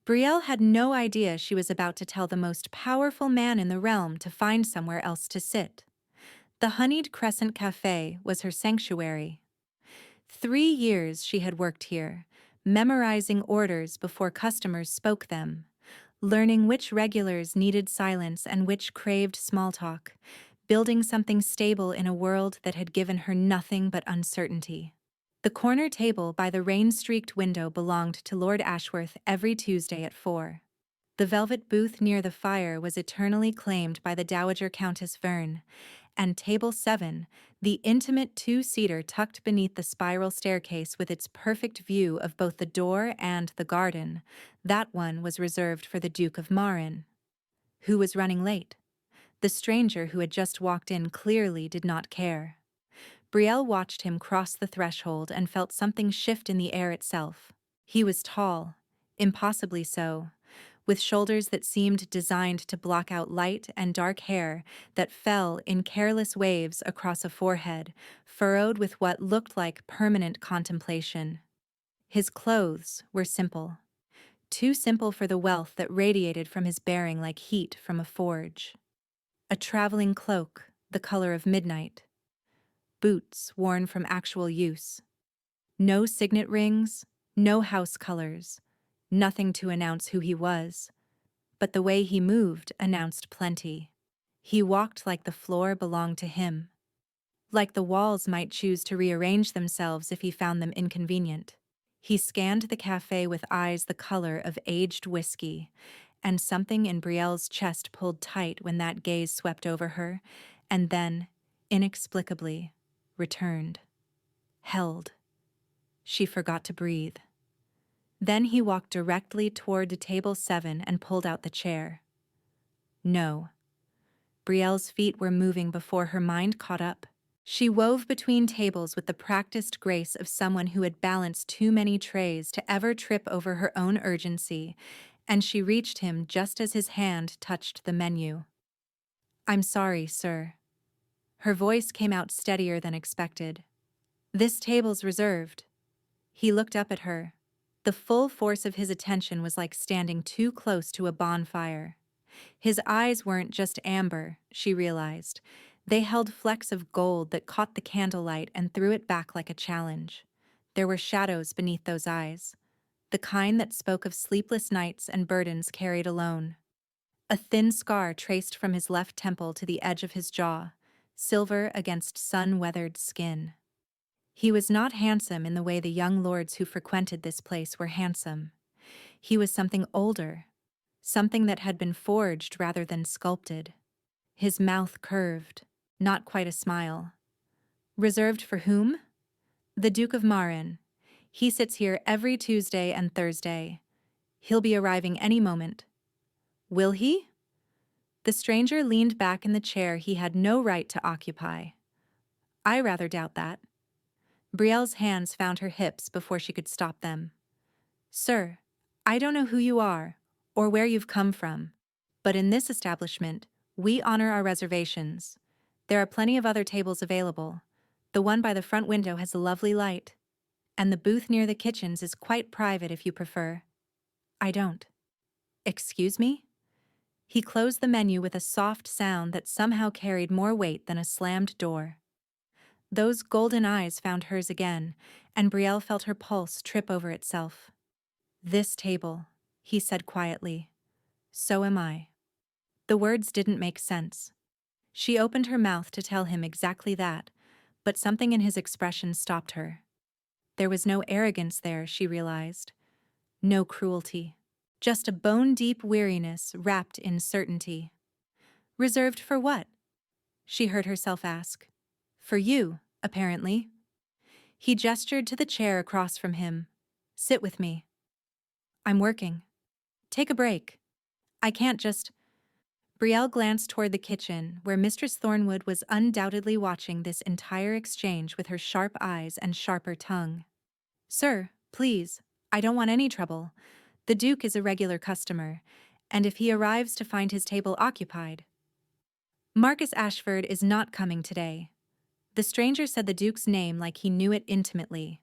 Brielle had no idea she was about to tell the most powerful man in the realm to find somewhere else to sit. The honeyed Crescent Café was her sanctuary. 3 years she had worked here, memorizing orders before customers spoke them, learning which regulars needed silence and which craved small talk, building something stable in a world that had given her nothing but uncertainty. The corner table by the rain-streaked window belonged to Lord Ashworth every Tuesday at 4. The velvet booth near the fire was eternally claimed by the Dowager Countess Verne, and Table 7, the intimate two-seater tucked beneath the spiral staircase with its perfect view of both the door and the garden, that one was reserved for the Duke of Marin. Who was running late? The stranger who had just walked in clearly did not care. Brielle watched him cross the threshold and felt something shift in the air itself. He was tall, impossibly so, with shoulders that seemed designed to block out light and dark hair that fell in careless waves across a forehead, furrowed with what looked like permanent contemplation. His clothes were simple. Too simple for the wealth that radiated from his bearing like heat from a forge. A traveling cloak, the color of midnight. Boots worn from actual use. No signet rings, no house colors, nothing to announce who he was. But the way he moved announced plenty. He walked like the floor belonged to him. Like the walls might choose to rearrange themselves if he found them inconvenient. He scanned the cafe with eyes the color of aged whiskey, and something in Brielle's chest pulled tight when that gaze swept over her, and then, inexplicably, returned. Held. She forgot to breathe. Then he walked directly toward Table 7 and pulled out the chair. No. Brielle's feet were moving before her mind caught up. She wove between tables with the practiced grace of someone who had balanced too many trays to ever trip over her own urgency, and she reached him just as his hand touched the menu. "I'm sorry, sir." Her voice came out steadier than expected. "This table's reserved." He looked up at her. The full force of his attention was like standing too close to a bonfire. His eyes weren't just amber, she realized. They held flecks of gold that caught the candlelight and threw it back like a challenge. There were shadows beneath those eyes, the kind that spoke of sleepless nights and burdens carried alone. A thin scar traced from his left temple to the edge of his jaw, silver against sun-weathered skin. He was not handsome in the way the young lords who frequented this place were handsome. He was something older, something that had been forged rather than sculpted. His mouth curved, not quite a smile. Reserved for whom? The Duke of Marin. He sits here every Tuesday and Thursday. He'll be arriving any moment. Will he? The stranger leaned back in the chair he had no right to occupy. I rather doubt that. Brielle's hands found her hips before she could stop them. "Sir, I don't know who you are, or where you've come from, but in this establishment, we honor our reservations. There are plenty of other tables available. The one by the front window has a lovely light, and the booth near the kitchens is quite private if you prefer." "I don't." "Excuse me?" He closed the menu with a soft sound that somehow carried more weight than a slammed door. Those golden eyes found hers again, and Brielle felt her pulse trip over itself. "This table," he said quietly. "So am I." The words didn't make sense. She opened her mouth to tell him exactly that, but something in his expression stopped her. There was no arrogance there, she realized. No cruelty. Just a bone-deep weariness wrapped in certainty. "Reserved for what?" she heard herself ask. "For you, apparently." He gestured to the chair across from him. "Sit with me." "I'm working." "Take a break." "I can't just—" Brielle glanced toward the kitchen, where Mistress Thornwood was undoubtedly watching this entire exchange with her sharp eyes and sharper tongue. "Sir, please, I don't want any trouble. The Duke is a regular customer, and if he arrives to find his table occupied—" "Marcus Ashford is not coming today." The stranger said the Duke's name like he knew it intimately.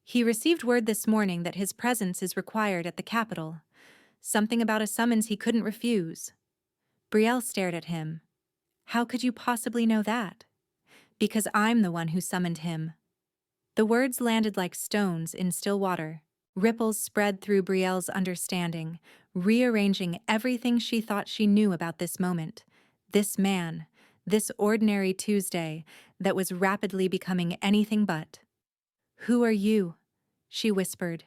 "He received word this morning that his presence is required at the capital. Something about a summons he couldn't refuse. Brielle stared at him. How could you possibly know that? Because I'm the one who summoned him. The words landed like stones in still water. Ripples spread through Brielle's understanding, rearranging everything she thought she knew about this moment. This man, this ordinary Tuesday that was rapidly becoming anything but. Who are you? She whispered.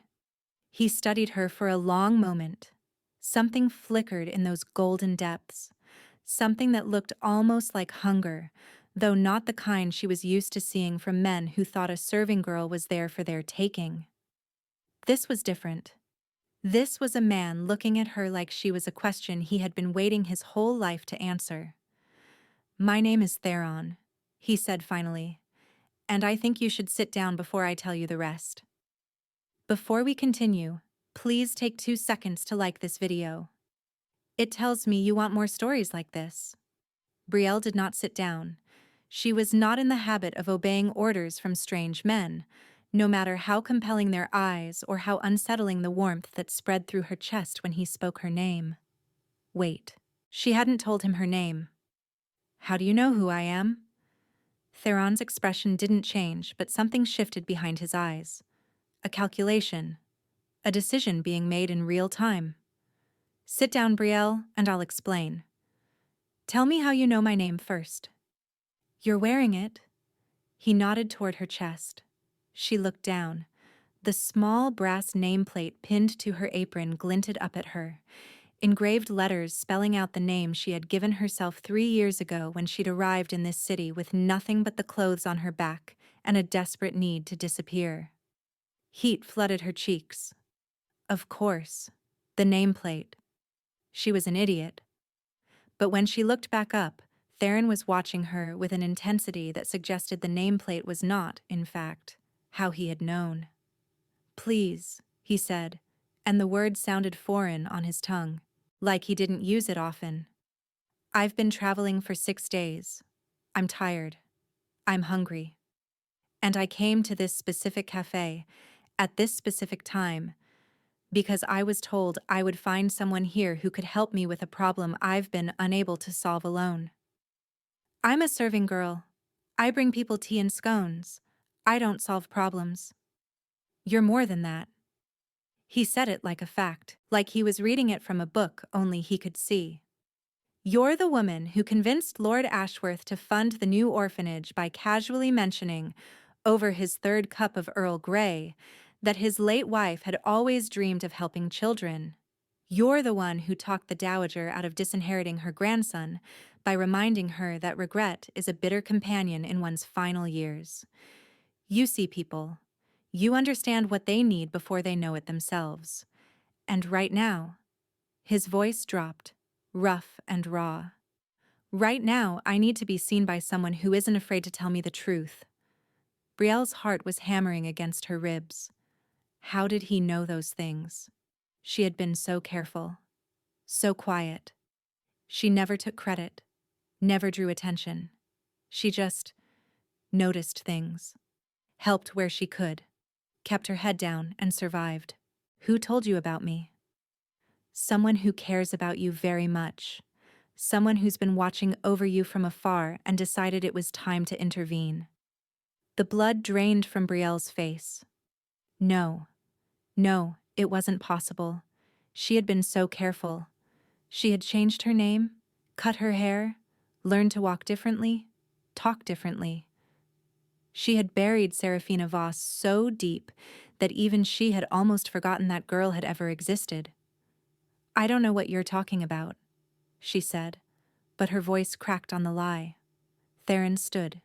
He studied her for a long moment. Something flickered in those golden depths. Something that looked almost like hunger, though not the kind she was used to seeing from men who thought a serving girl was there for their taking. This was different. This was a man looking at her like she was a question he had been waiting his whole life to answer. My name is Theron, he said finally, and I think you should sit down before I tell you the rest. Before we continue, please take 2 seconds to like this video. It tells me you want more stories like this. Brielle did not sit down. She was not in the habit of obeying orders from strange men, no matter how compelling their eyes or how unsettling the warmth that spread through her chest when he spoke her name. Wait, she hadn't told him her name. How do you know who I am? Theron's expression didn't change, but something shifted behind his eyes. A calculation. A decision being made in real time. Sit down, Brielle, and I'll explain. Tell me how you know my name first. You're wearing it. He nodded toward her chest. She looked down. The small brass nameplate pinned to her apron glinted up at her, engraved letters spelling out the name she had given herself 3 years ago when she'd arrived in this city with nothing but the clothes on her back and a desperate need to disappear. Heat flooded her cheeks. Of course, the nameplate. She was an idiot. But when she looked back up, Theron was watching her with an intensity that suggested the nameplate was not, in fact, how he had known. Please, he said, and the word sounded foreign on his tongue, like he didn't use it often. I've been traveling for 6 days. I'm tired. I'm hungry. And I came to this specific cafe, at this specific time, because I was told I would find someone here who could help me with a problem I've been unable to solve alone. I'm a serving girl. I bring people tea and scones. I don't solve problems. You're more than that. He said it like a fact, like he was reading it from a book only he could see. You're the woman who convinced Lord Ashworth to fund the new orphanage by casually mentioning, over his 3rd cup of Earl Grey, that his late wife had always dreamed of helping children. You're the one who talked the dowager out of disinheriting her grandson by reminding her that regret is a bitter companion in one's final years. You see people. You understand what they need before they know it themselves. And right now, his voice dropped, rough and raw. Right now, I need to be seen by someone who isn't afraid to tell me the truth. Brielle's heart was hammering against her ribs. How did he know those things? She had been so careful, so quiet. She never took credit, never drew attention. She just noticed things, helped where she could, kept her head down and survived. Who told you about me? Someone who cares about you very much. Someone who's been watching over you from afar and decided it was time to intervene. The blood drained from Brielle's face. No, it wasn't possible. She had been so careful. She had changed her name, cut her hair, learned to walk differently, talk differently. She had buried Serafina Voss so deep that even she had almost forgotten that girl had ever existed. I don't know what you're talking about, she said, but her voice cracked on the lie. Theron stood,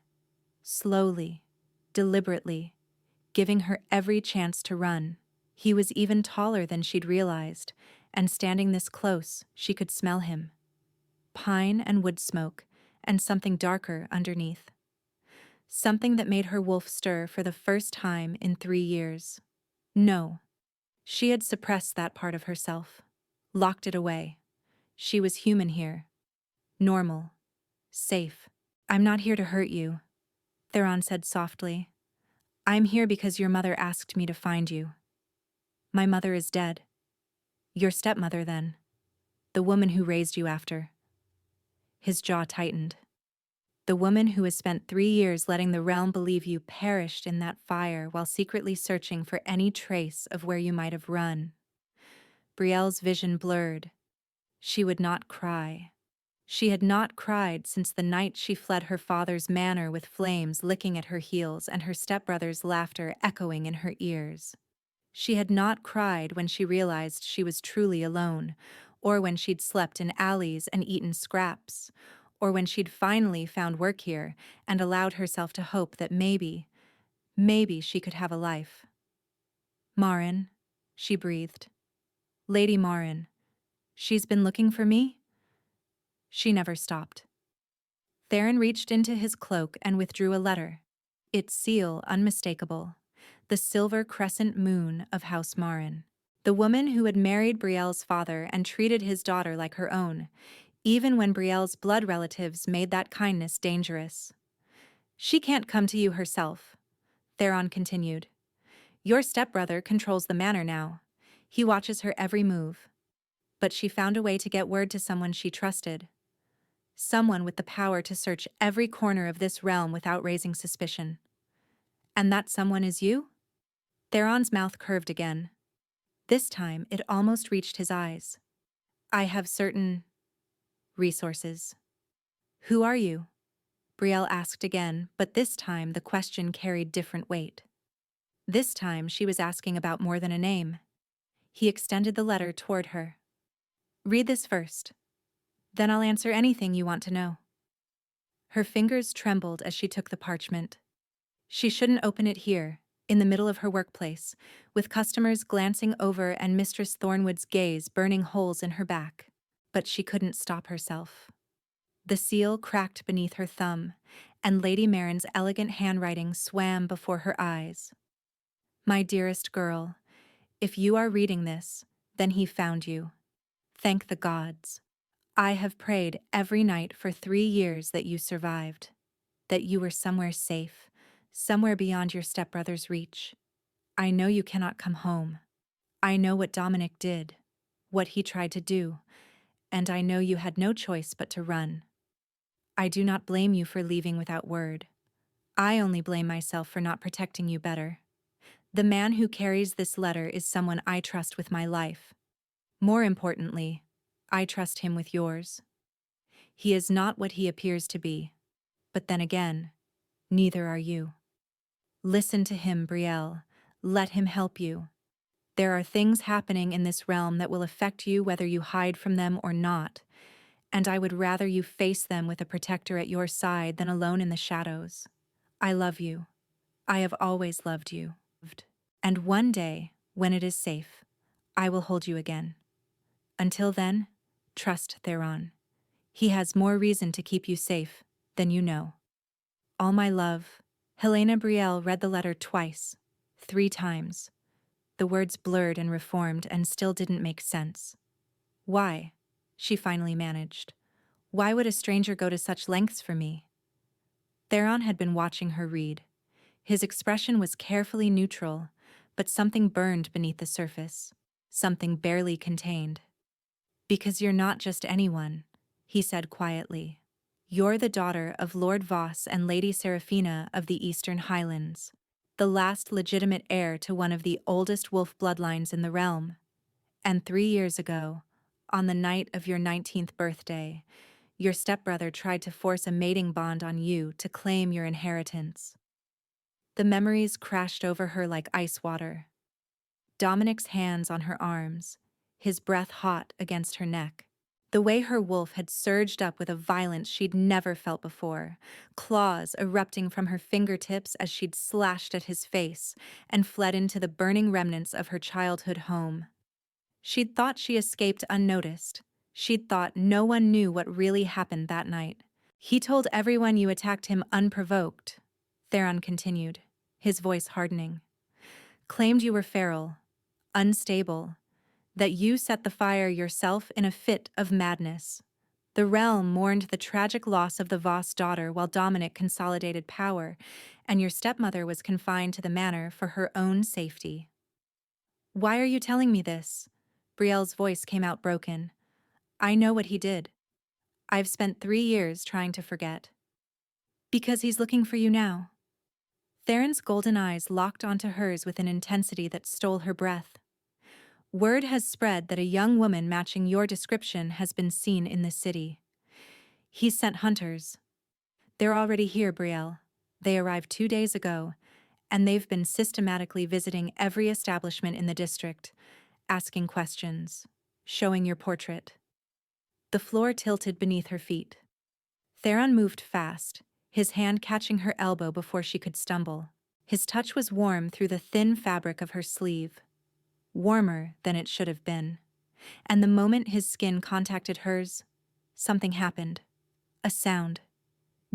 slowly, deliberately, giving her every chance to run. He was even taller than she'd realized, and standing this close, she could smell him. Pine and wood smoke, and something darker underneath. Something that made her wolf stir for the first time in 3 years. No, she had suppressed that part of herself, locked it away. She was human here. Normal. Safe. I'm not here to hurt you, Theron said softly. I'm here because your mother asked me to find you. My mother is dead. Your stepmother, then. The woman who raised you after. His jaw tightened. The woman who has spent 3 years letting the realm believe you perished in that fire while secretly searching for any trace of where you might have run. Brielle's vision blurred. She would not cry. She had not cried since the night she fled her father's manor with flames licking at her heels and her stepbrother's laughter echoing in her ears. She had not cried when she realized she was truly alone, or when she'd slept in alleys and eaten scraps, or when she'd finally found work here and allowed herself to hope that maybe she could have a life. Marin, she breathed. Lady Marin. She's been looking for me? She never stopped. Theron reached into his cloak and withdrew a letter. Its seal unmistakable. The silver crescent moon of House Marin. The woman who had married Brielle's father and treated his daughter like her own, even when Brielle's blood relatives made that kindness dangerous. She can't come to you herself, Theron continued. Your stepbrother controls the manor now. He watches her every move. But she found a way to get word to someone she trusted. Someone with the power to search every corner of this realm without raising suspicion. And that someone is you? Theron's mouth curved again. This time it almost reached his eyes. I have certain resources. Who are you? Brielle asked again, but this time the question carried different weight. This time she was asking about more than a name. He extended the letter toward her. Read this first. Then I'll answer anything you want to know. Her fingers trembled as she took the parchment. She shouldn't open it here, in the middle of her workplace, with customers glancing over and Mistress Thornwood's gaze burning holes in her back. But she couldn't stop herself. The seal cracked beneath her thumb, and Lady Marin's elegant handwriting swam before her eyes. My dearest girl, if you are reading this, then he found you. Thank the gods. I have prayed every night for 3 years that you survived, that you were somewhere safe, somewhere beyond your stepbrother's reach. I know you cannot come home. I know what Dominic did, what he tried to do, and I know you had no choice but to run. I do not blame you for leaving without word. I only blame myself for not protecting you better. The man who carries this letter is someone I trust with my life. More importantly, I trust him with yours. He is not what he appears to be. But then again, neither are you. Listen to him, Brielle. Let him help you. There are things happening in this realm that will affect you whether you hide from them or not, and I would rather you face them with a protector at your side than alone in the shadows. I love you. I have always loved you. And one day, when it is safe, I will hold you again. Until then, trust Theron. He has more reason to keep you safe than you know. All my love. Helena Brielle read the letter twice, 3 times. The words blurred and reformed and still didn't make sense. Why? She finally managed. Why would a stranger go to such lengths for me? Theron had been watching her read. His expression was carefully neutral, but something burned beneath the surface, something barely contained. Because you're not just anyone, he said quietly. You're the daughter of Lord Voss and Lady Seraphina of the Eastern Highlands, the last legitimate heir to one of the oldest wolf bloodlines in the realm. And 3 years ago, on the night of your 19th birthday, your stepbrother tried to force a mating bond on you to claim your inheritance. The memories crashed over her like ice water. Dominic's hands on her arms, his breath hot against her neck. The way her wolf had surged up with a violence she'd never felt before, claws erupting from her fingertips as she'd slashed at his face and fled into the burning remnants of her childhood home. She'd thought she escaped unnoticed. She'd thought no one knew what really happened that night. He told everyone you attacked him unprovoked, Theron continued, his voice hardening. Claimed you were feral, unstable, that you set the fire yourself in a fit of madness. The realm mourned the tragic loss of the Voss daughter while Dominic consolidated power, and your stepmother was confined to the manor for her own safety. Why are you telling me this? Brielle's voice came out broken. I know what he did. I've spent 3 years trying to forget. Because he's looking for you now. Theron's golden eyes locked onto hers with an intensity that stole her breath. Word has spread that a young woman matching your description has been seen in the city. He's sent hunters. They're already here, Brielle. They arrived 2 days ago, and they've been systematically visiting every establishment in the district, asking questions, showing your portrait. The floor tilted beneath her feet. Theron moved fast, his hand catching her elbow before she could stumble. His touch was warm through the thin fabric of her sleeve, warmer than it should have been. And the moment his skin contacted hers, something happened. A sound.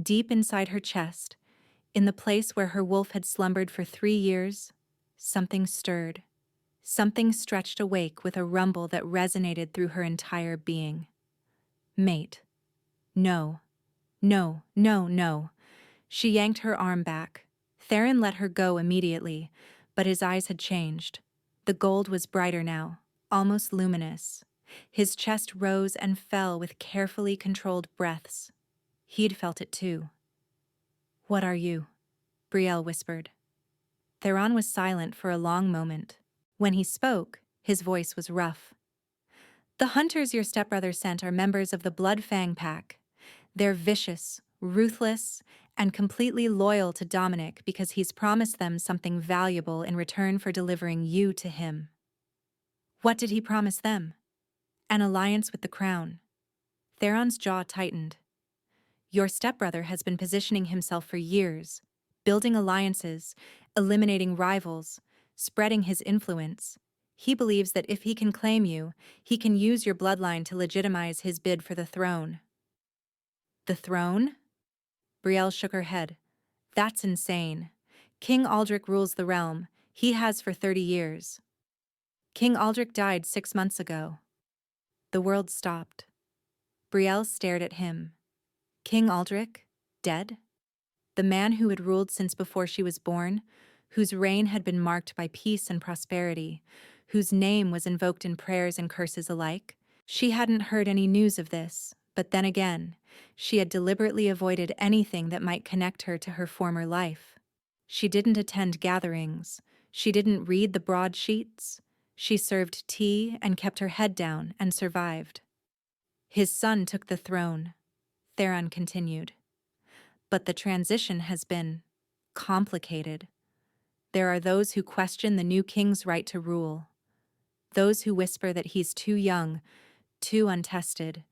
Deep inside her chest, in the place where her wolf had slumbered for 3 years, something stirred. Something stretched awake with a rumble that resonated through her entire being. Mate. No. No, no, no. She yanked her arm back. Theron let her go immediately, but his eyes had changed. The gold was brighter now, almost luminous. His chest rose and fell with carefully controlled breaths. He'd felt it too. What are you? Brielle whispered. Theron was silent for a long moment. When he spoke, his voice was rough. The hunters your stepbrother sent are members of the Blood Fang Pack. They're vicious, ruthless, and completely loyal to Dominic because he's promised them something valuable in return for delivering you to him. What did he promise them? An alliance with the crown. Theron's jaw tightened. Your stepbrother has been positioning himself for years, building alliances, eliminating rivals, spreading his influence. He believes that if he can claim you, he can use your bloodline to legitimize his bid for the throne. The throne? Brielle shook her head. That's insane. King Aldrich rules the realm. He has for 30 years. King Aldrich died 6 months ago. The world stopped. Brielle stared at him. King Aldrich? Dead? The man who had ruled since before she was born, whose reign had been marked by peace and prosperity, whose name was invoked in prayers and curses alike? She hadn't heard any news of this, but then again, she had deliberately avoided anything that might connect her to her former life. She didn't attend gatherings. She didn't read the broadsheets. She served tea and kept her head down and survived. His son took the throne, Theron continued. But the transition has been complicated. There are those who question the new king's right to rule. Those who whisper that he's too young, too untested,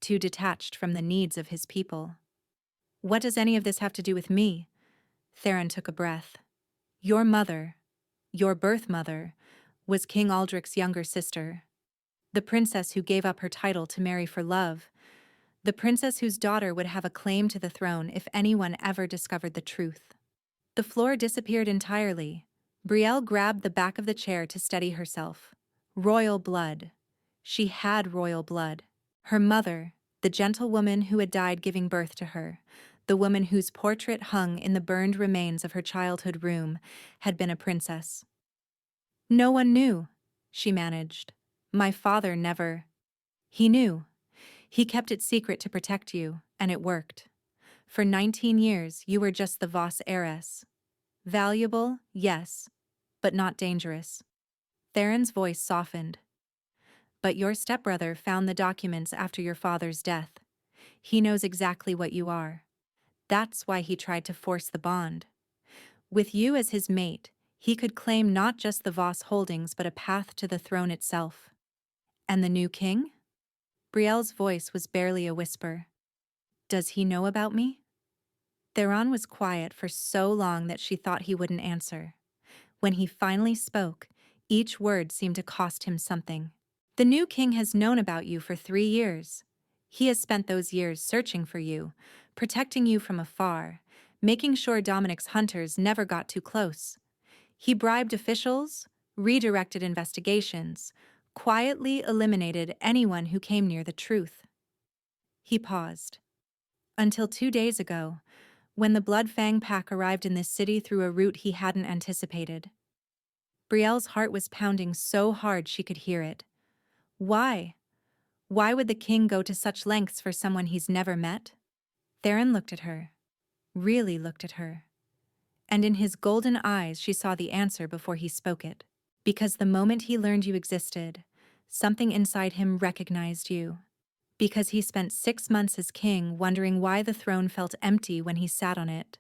too detached from the needs of his people. What does any of this have to do with me? Theron took a breath. Your mother, your birth mother, was King Aldrich's younger sister. The princess who gave up her title to marry for love. The princess whose daughter would have a claim to the throne if anyone ever discovered the truth. The floor disappeared entirely. Brielle grabbed the back of the chair to steady herself. Royal blood. She had royal blood. Her mother, the gentle woman who had died giving birth to her, the woman whose portrait hung in the burned remains of her childhood room, had been a princess. No one knew, she managed. My father never. He knew. He kept it secret to protect you, and it worked. For 19 years, you were just the Voss heiress. Valuable, yes, but not dangerous. Theron's voice softened. But your stepbrother found the documents after your father's death. He knows exactly what you are. That's why he tried to force the bond. With you as his mate, he could claim not just the Voss holdings but a path to the throne itself. And the new king? Brielle's voice was barely a whisper. Does he know about me? Theron was quiet for so long that she thought he wouldn't answer. When he finally spoke, each word seemed to cost him something. The new king has known about you for 3 years. He has spent those years searching for you, protecting you from afar, making sure Dominic's hunters never got too close. He bribed officials, redirected investigations, quietly eliminated anyone who came near the truth. He paused. Until 2 days ago, when the Blood Fang Pack arrived in this city through a route he hadn't anticipated. Brielle's heart was pounding so hard she could hear it. Why? Why would the king go to such lengths for someone he's never met? Theron looked at her, really looked at her, and in his golden eyes she saw the answer before he spoke it. Because the moment he learned you existed, something inside him recognized you. Because he spent 6 months as king wondering why the throne felt empty when he sat on it,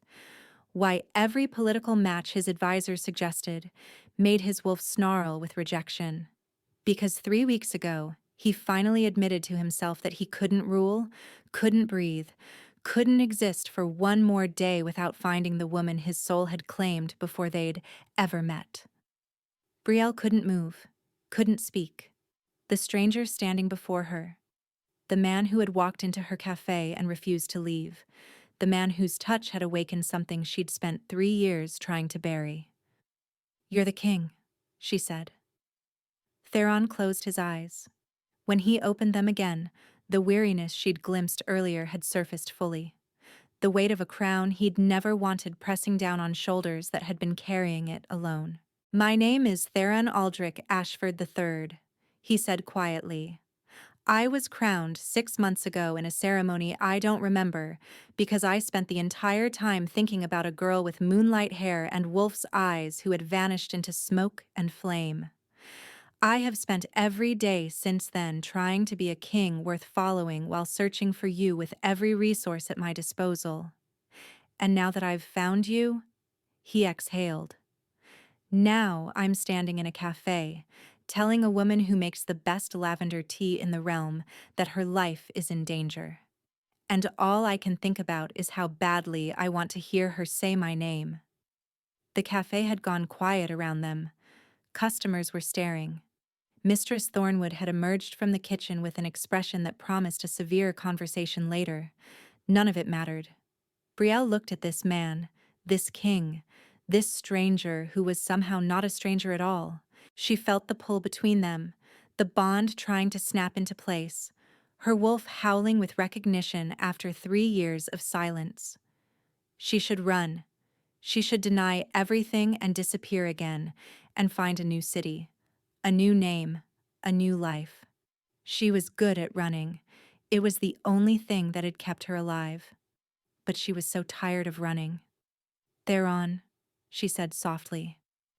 why every political match his advisors suggested made his wolf snarl with rejection. Because 3 weeks ago, he finally admitted to himself that he couldn't rule, couldn't breathe, couldn't exist for one more day without finding the woman his soul had claimed before they'd ever met. Brielle couldn't move, couldn't speak. The stranger standing before her, the man who had walked into her cafe and refused to leave, the man whose touch had awakened something she'd spent 3 years trying to bury. "You're the king," she said. Theron closed his eyes. When he opened them again, the weariness she'd glimpsed earlier had surfaced fully. The weight of a crown he'd never wanted pressing down on shoulders that had been carrying it alone. "My name is Theron Aldrich Ashford III," he said quietly. "I was crowned 6 months ago in a ceremony I don't remember because I spent the entire time thinking about a girl with moonlight hair and wolf's eyes who had vanished into smoke and flame. I have spent every day since then trying to be a king worth following while searching for you with every resource at my disposal. And now that I've found you," he exhaled. "Now I'm standing in a cafe, telling a woman who makes the best lavender tea in the realm that her life is in danger. And all I can think about is how badly I want to hear her say my name." The cafe had gone quiet around them. Customers were staring. Mistress Thornwood had emerged from the kitchen with an expression that promised a severe conversation later. None of it mattered. Brielle looked at this man, this king, this stranger who was somehow not a stranger at all. She felt the pull between them, the bond trying to snap into place, her wolf howling with recognition after 3 years of silence. She should run. She should deny everything and disappear again, and find a new city, a new name, a new life. She was good at running. It was the only thing that had kept her alive. But she was so tired of running. "Theron," she said softly.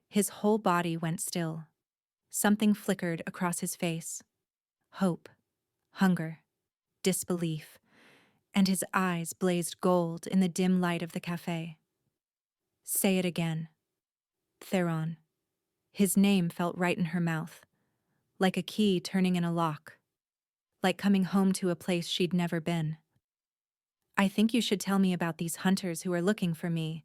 His whole body went still. Something flickered across his face. Hope, hunger, disbelief, and his eyes blazed gold in the dim light of the cafe. "Say it again." Theron. His name felt right in her mouth, like a key turning in a lock, like coming home to a place she'd never been. "I think you should tell me about these hunters who are looking for me,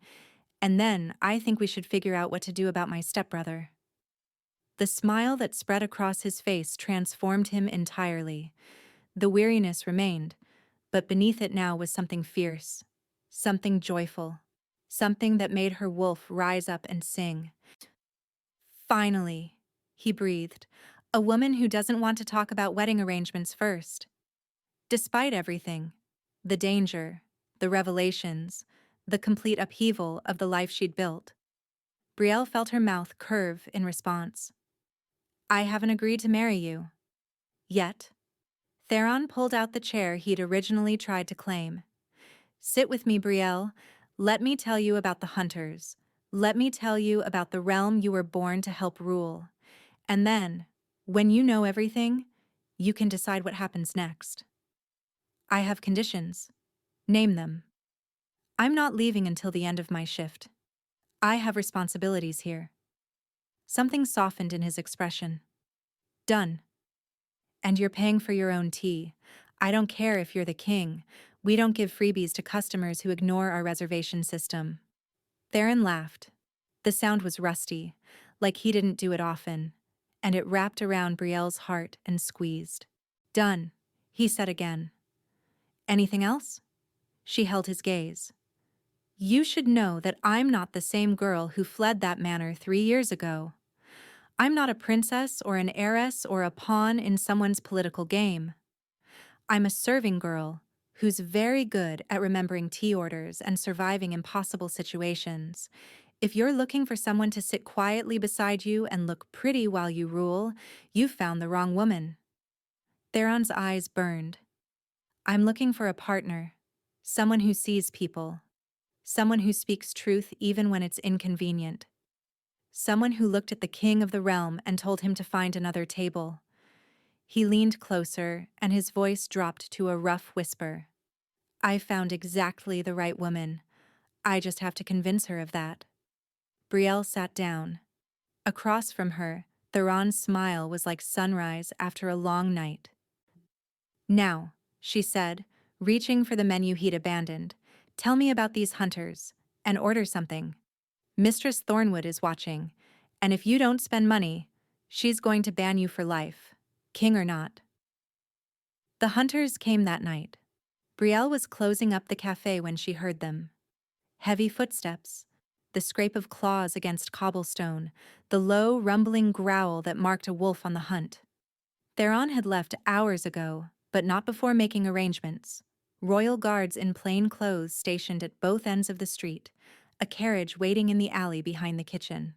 and then I think we should figure out what to do about my stepbrother." The smile that spread across his face transformed him entirely. The weariness remained, but beneath it now was something fierce, something joyful, something that made her wolf rise up and sing. "Finally," he breathed, "a woman who doesn't want to talk about wedding arrangements first." Despite everything, the danger, the revelations, the complete upheaval of the life she'd built, Brielle felt her mouth curve in response. "I haven't agreed to marry you. Yet." Theron pulled out the chair he'd originally tried to claim. "Sit with me, Brielle. Let me tell you about the hunters. Let me tell you about the realm you were born to help rule. And then, when you know everything, you can decide what happens next. I have conditions. Name them. I'm not leaving until the end of my shift. I have responsibilities here." Something softened in his expression. "Done. And you're paying for your own tea. I don't care if you're the king. We don't give freebies to customers who ignore our reservation system." Theron laughed. The sound was rusty, like he didn't do it often, and it wrapped around Brielle's heart and squeezed. "Done," he said again. "Anything else?" She held his gaze. "You should know that I'm not the same girl who fled that manor 3 years ago. I'm not a princess or an heiress or a pawn in someone's political game. I'm a serving girl who's very good at remembering tea orders and surviving impossible situations. If you're looking for someone to sit quietly beside you and look pretty while you rule, you've found the wrong woman." Theron's eyes burned. I'm looking for a partner. Someone who sees people. Someone who speaks truth even when it's inconvenient. Someone who looked at the king of the realm and told him to find another table. He leaned closer, and his voice dropped to a rough whisper. I found exactly the right woman. I just have to convince her of that. Brielle sat down. Across from her, Theron's smile was like sunrise after a long night. Now, she said, reaching for the menu he'd abandoned, tell me about these hunters, and order something. Mistress Thornwood is watching, and if you don't spend money, she's going to ban you for life, king or not. The hunters came that night. Brielle was closing up the cafe when she heard them. Heavy footsteps, the scrape of claws against cobblestone, the low, rumbling growl that marked a wolf on the hunt. Theron had left hours ago, but not before making arrangements. Royal guards in plain clothes stationed at both ends of the street, a carriage waiting in the alley behind the kitchen.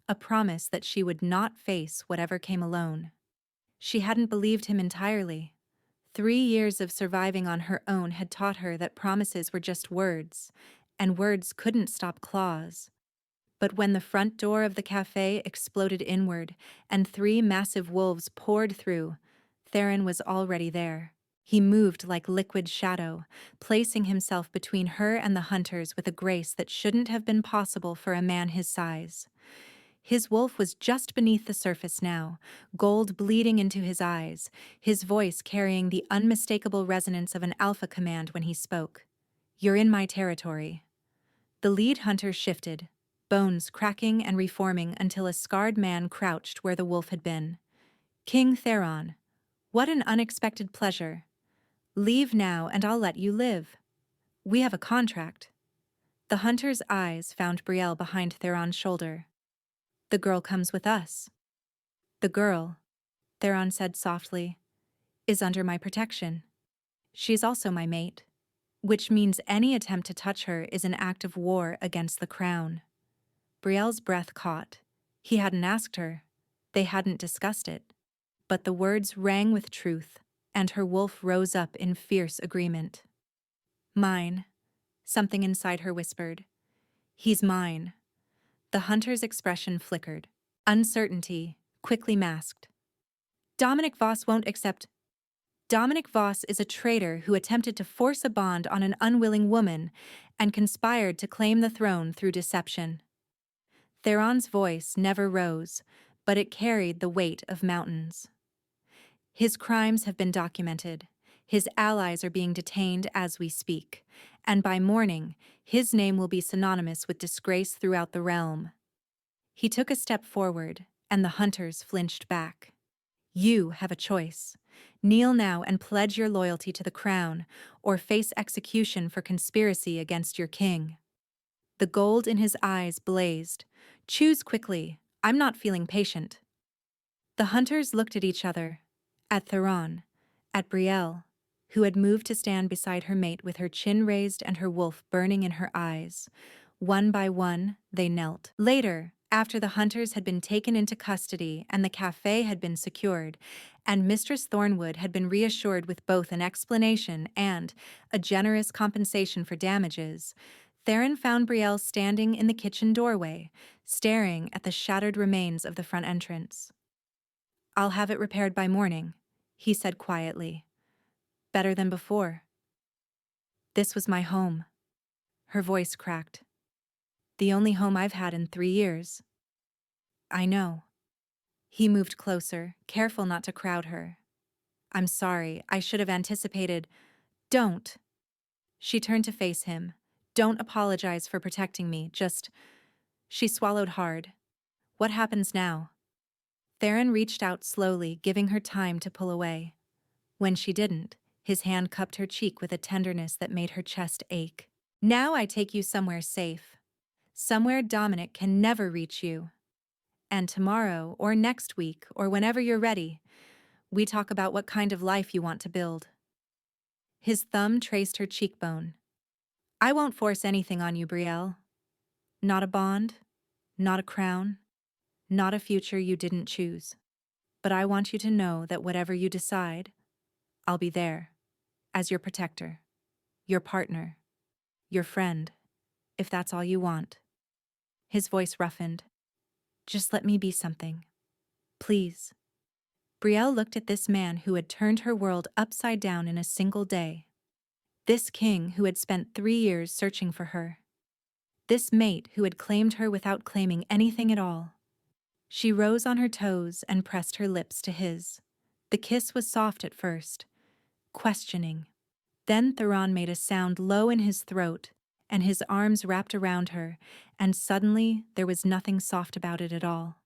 A promise that she would not face whatever came alone. She hadn't believed him entirely. 3 years of surviving on her own had taught her that promises were just words, and words couldn't stop claws. But when the front door of the cafe exploded inward and 3 massive wolves poured through, Theron was already there. He moved like liquid shadow, placing himself between her and the hunters with a grace that shouldn't have been possible for a man his size. His wolf was just beneath the surface now, gold bleeding into his eyes, his voice carrying the unmistakable resonance of an alpha command when he spoke. You're in my territory. The lead hunter shifted, bones cracking and reforming until a scarred man crouched where the wolf had been. King Theron, what an unexpected pleasure. Leave now and I'll let you live. We have a contract. The hunter's eyes found Brielle behind Theron's shoulder. The girl comes with us. The girl, Theron said softly, is under my protection. She's also my mate, which means any attempt to touch her is an act of war against the crown. Brielle's breath caught. He hadn't asked her. They hadn't discussed it. But the words rang with truth, and her wolf rose up in fierce agreement. Mine, something inside her whispered. He's mine. The hunter's expression flickered. Uncertainty, quickly masked. Dominic Voss won't accept. Dominic Voss is a traitor who attempted to force a bond on an unwilling woman and conspired to claim the throne through deception. Theron's voice never rose, but it carried the weight of mountains. His crimes have been documented. His allies are being detained as we speak, and by morning, his name will be synonymous with disgrace throughout the realm. He took a step forward, and the hunters flinched back. You have a choice. Kneel now and pledge your loyalty to the crown, or face execution for conspiracy against your king. The gold in his eyes blazed. Choose quickly. I'm not feeling patient. The hunters looked at each other, at Theron, at Brielle, who had moved to stand beside her mate with her chin raised and her wolf burning in her eyes. One by one, they knelt. Later, after the hunters had been taken into custody and the cafe had been secured, and Mistress Thornwood had been reassured with both an explanation and a generous compensation for damages, Theron found Brielle standing in the kitchen doorway, staring at the shattered remains of the front entrance. I'll have it repaired by morning, he said quietly. Better than before. This was my home. Her voice cracked. The only home I've had in 3 years. I know. He moved closer, careful not to crowd her. I'm sorry, I should have anticipated. Don't. She turned to face him. Don't apologize for protecting me, just... She swallowed hard. What happens now? Theron reached out slowly, giving her time to pull away. When she didn't, his hand cupped her cheek with a tenderness that made her chest ache. Now I take you somewhere safe. Somewhere Dominic can never reach you. And tomorrow, or next week, or whenever you're ready, we talk about what kind of life you want to build. His thumb traced her cheekbone. I won't force anything on you, Brielle. Not a bond, not a crown, not a future you didn't choose. But I want you to know that whatever you decide, I'll be there, as your protector, your partner, your friend, if that's all you want." His voice roughened. "Just let me be something. Please." Brielle looked at this man who had turned her world upside down in a single day. This king who had spent 3 years searching for her. This mate who had claimed her without claiming anything at all. She rose on her toes and pressed her lips to his. The kiss was soft at first, questioning. Then Theron made a sound low in his throat, and his arms wrapped around her, and suddenly there was nothing soft about it at all.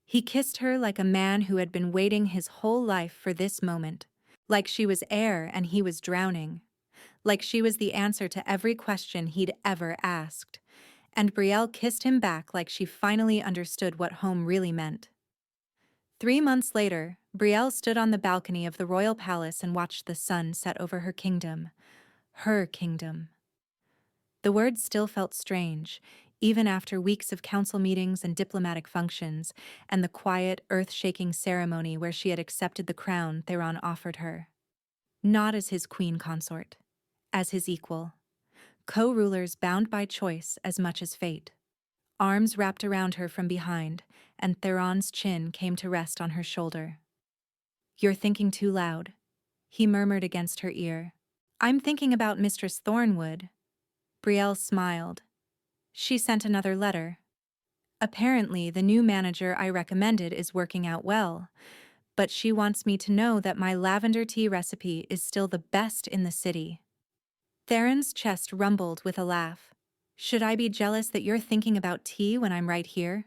He kissed her like a man who had been waiting his whole life for this moment, like she was air and he was drowning, like she was the answer to every question he'd ever asked. And Brielle kissed him back like she finally understood what home really meant. 3 months later, Brielle stood on the balcony of the royal palace and watched the sun set over her kingdom. Her kingdom. The words still felt strange, even after weeks of council meetings and diplomatic functions, and the quiet, earth-shaking ceremony where she had accepted the crown Theron offered her. Not as his queen consort, as his equal. Co-rulers bound by choice as much as fate. Arms wrapped around her from behind, and Theron's chin came to rest on her shoulder. "You're thinking too loud," he murmured against her ear. "I'm thinking about Mistress Thornwood." Brielle smiled. "She sent another letter. Apparently, the new manager I recommended is working out well, but she wants me to know that my lavender tea recipe is still the best in the city." Theron's chest rumbled with a laugh. "Should I be jealous that you're thinking about tea when I'm right here?"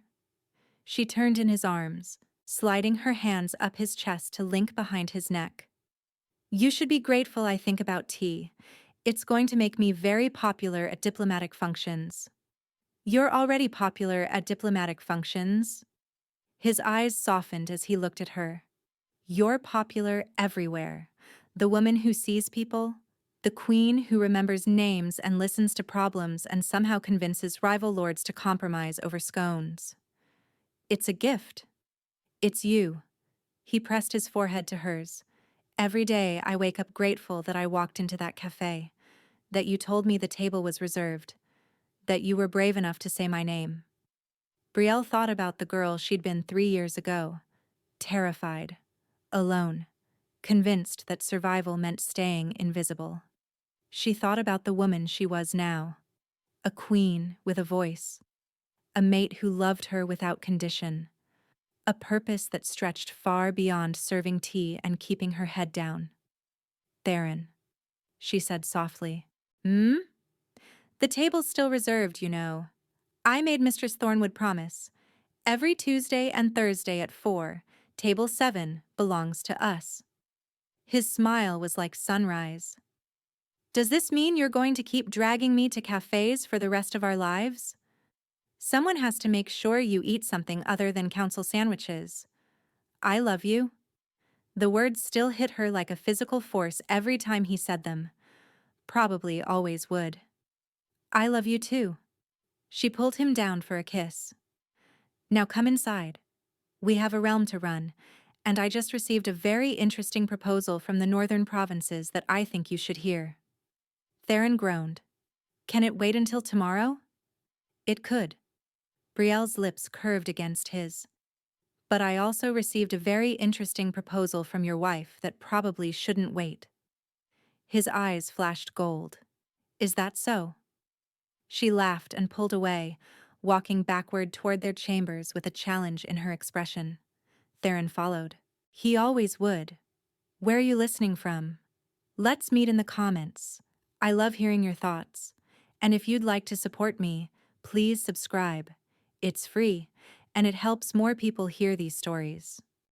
She turned in his arms, sliding her hands up his chest to link behind his neck. "You should be grateful I think about tea. It's going to make me very popular at diplomatic functions." "You're already popular at diplomatic functions." His eyes softened as he looked at her. "You're popular everywhere. The woman who sees people, the queen who remembers names and listens to problems and somehow convinces rival lords to compromise over scones. It's a gift. It's you." He pressed his forehead to hers. "Every day I wake up grateful that I walked into that cafe, that you told me the table was reserved, that you were brave enough to say my name." Brielle thought about the girl she'd been 3 years ago. Terrified. Alone. Convinced that survival meant staying invisible. She thought about the woman she was now. A queen with a voice. A mate who loved her without condition. A purpose that stretched far beyond serving tea and keeping her head down. "Theron," she said softly. "Hmm?" "The table's still reserved, you know. I made Mistress Thornwood promise. Every Tuesday and Thursday at 4, table 7 belongs to us." His smile was like sunrise. "Does this mean you're going to keep dragging me to cafes for the rest of our lives? Someone has to make sure you eat something other than council sandwiches. I love you." The words still hit her like a physical force every time he said them. Probably always would. "I love you too." She pulled him down for a kiss. "Now come inside. We have a realm to run, and I just received a very interesting proposal from the northern provinces that I think you should hear." Theron groaned. "Can it wait until tomorrow?" It could. Brielle's lips curved against his. "But I also received a very interesting proposal from your wife that probably shouldn't wait." His eyes flashed gold. "Is that so?" She laughed and pulled away, walking backward toward their chambers with a challenge in her expression. Theron followed. He always would. "Where are you listening from? Let's meet in the comments. I love hearing your thoughts. And if you'd like to support me, please subscribe. It's free, and it helps more people hear these stories."